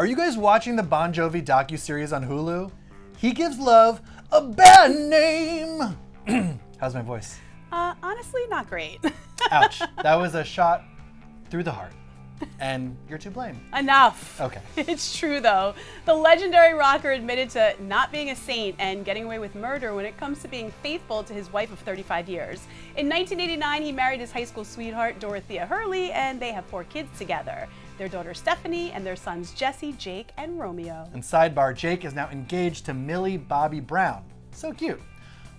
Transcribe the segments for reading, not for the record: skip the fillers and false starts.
Are you guys watching the Bon Jovi docuseries on Hulu? He gives love a bad name. How's my voice? Honestly, not great. Ouch. That was a shot through the heart. And you're to blame. Enough. Okay. It's true, though. The legendary rocker admitted to not being a saint and getting away with murder when it comes to being faithful to his wife of 35 years. In 1989, he married his high school sweetheart, Dorothea Hurley, and they have 4 kids together. Their daughter Stephanie and their sons Jesse, Jake, and Romeo. And sidebar, Jake is now engaged to Millie Bobby Brown. So cute.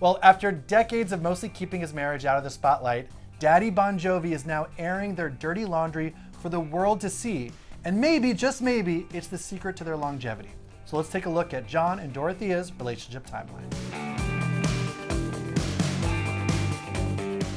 Well, after decades of mostly keeping his marriage out of the spotlight, Daddy Bon Jovi is now airing their dirty laundry for the world to see. And maybe, just maybe, it's the secret to their longevity. So let's take a look at Jon and Dorothea's relationship timeline.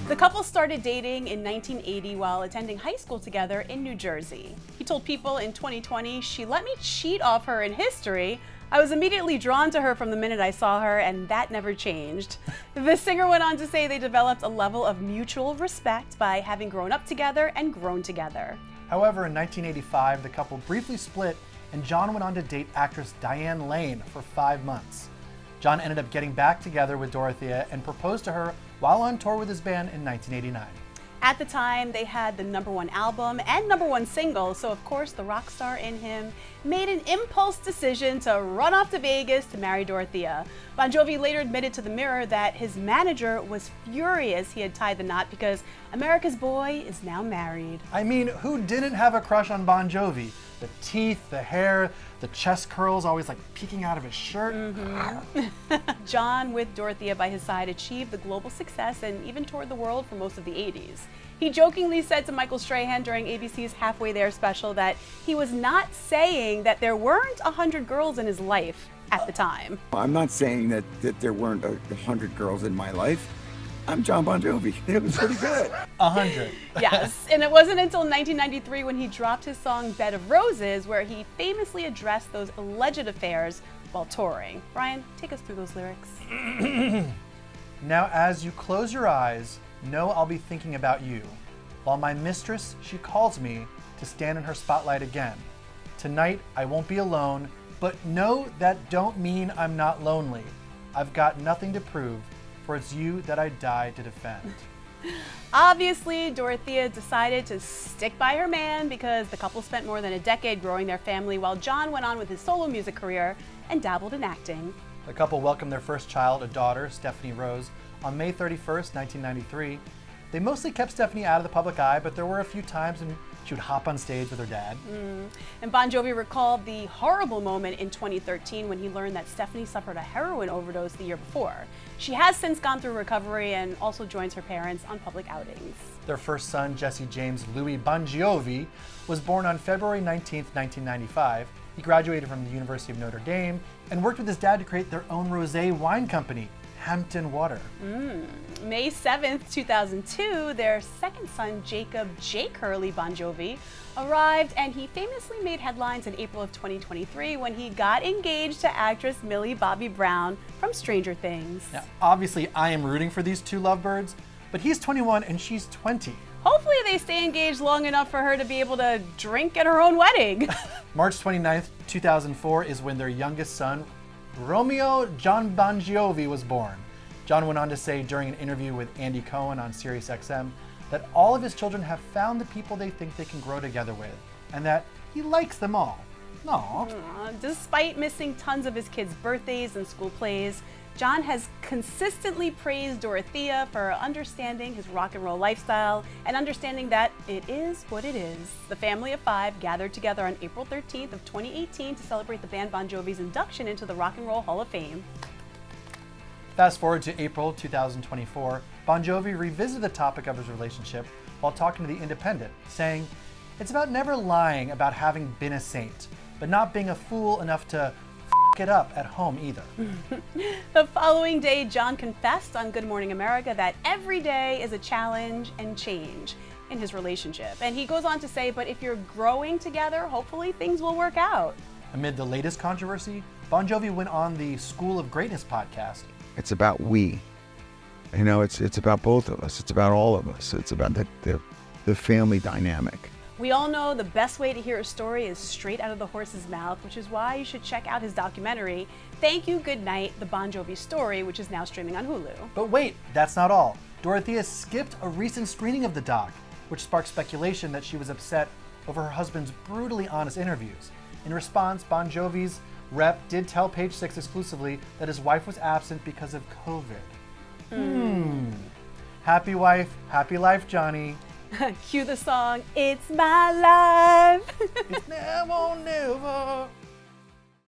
The couple started dating in 1980 while attending high school together in New Jersey. He told People in 2020, "She let me cheat off her in history. I was immediately drawn to her from the minute I saw her, and that never changed." The singer went on to say they developed a level of mutual respect by having grown up together and grown together. However, in 1985, the couple briefly split, and Jon went on to date actress Diane Lane for 5 months. Jon ended up getting back together with Dorothea and proposed to her while on tour with his band in 1989. At the time, they had the #1 album and #1 single, so of course the rock star in him made an impulse decision to run off to Vegas to marry Dorothea. Bon Jovi later admitted to the Mirror that his manager was furious he had tied the knot because America's boy is now married. I mean, who didn't have a crush on Bon Jovi? The teeth, the hair, the chest curls always like peeking out of his shirt. Jon, with Dorothea by his side, achieved the global success and even toured the world for most of the 80s. He jokingly said to Michael Strahan during ABC's Halfway There special that he was not saying that there weren't 100 girls in his life at the time. I'm not saying that there weren't 100 girls in my life. I'm Jon Bon Jovi. It was pretty good. 100. Yes, and it wasn't until 1993 when he dropped his song Bed of Roses where he famously addressed those alleged affairs while touring. Brian, take us through those lyrics. Now as you close your eyes, know I'll be thinking about you. While my mistress, she calls me to stand in her spotlight again. Tonight I won't be alone, but no, that don't mean I'm not lonely. I've got nothing to prove, for it's you that I die to defend. Obviously, Dorothea decided to stick by her man because the couple spent more than a decade growing their family while Jon went on with his solo music career and dabbled in acting. The couple welcomed their first child, a daughter, Stephanie Rose, on May 31st, 1993. They mostly kept Stephanie out of the public eye, but there were a few times when she would hop on stage with her dad. And Bon Jovi recalled the horrible moment in 2013 when he learned that Stephanie suffered a heroin overdose the year before. She has since gone through recovery and also joins her parents on public outings. Their first son, Jesse James Louis Bon Jovi, was born on February 19th, 1995. He graduated from the University of Notre Dame and worked with his dad to create their own rosé wine company, Hampton Water. May 7th, 2002, their second son, Jacob Jake Hurley Bon Jovi, arrived, and he famously made headlines in April of 2023 when he got engaged to actress Millie Bobby Brown from Stranger Things. Now, obviously, I am rooting for these two lovebirds, but he's 21 and she's 20. Hopefully they stay engaged long enough for her to be able to drink at her own wedding. March 29th, 2004 is when their youngest son, Romeo Jon Bon Jovi, was born. Jon went on to say during an interview with Andy Cohen on SiriusXM that all of his children have found the people they think they can grow together with, and that he likes them all. Aww. Despite missing tons of his kids' birthdays and school plays, Jon has consistently praised Dorothea for understanding his rock and roll lifestyle and understanding that it is what it is. The family of 5 gathered together on April 13th of 2018 to celebrate the band Bon Jovi's induction into the Rock and Roll Hall of Fame. Fast forward to April 2024, Bon Jovi revisited the topic of his relationship while talking to The Independent, saying, "It's about never lying about having been a saint, but not being a fool enough to f it up at home either." The following day, Jon confessed on Good Morning America that every day is a challenge and change in his relationship. And he goes on to say, but if you're growing together, hopefully things will work out. Amid the latest controversy, Bon Jovi went on the School of Greatness podcast. It's about we. You know, it's about both of us. It's about all of us. It's about the family dynamic. We all know the best way to hear a story is straight out of the horse's mouth, which is why you should check out his documentary, Thank You, Good Night, The Bon Jovi Story, which is now streaming on Hulu. But wait, that's not all. Dorothea skipped a recent screening of the doc, which sparked speculation that she was upset over her husband's brutally honest interviews. In response, Bon Jovi's rep did tell Page Six exclusively that his wife was absent because of COVID. Happy wife, happy life, Johnny. Cue the song, It's My Life. It's never, never.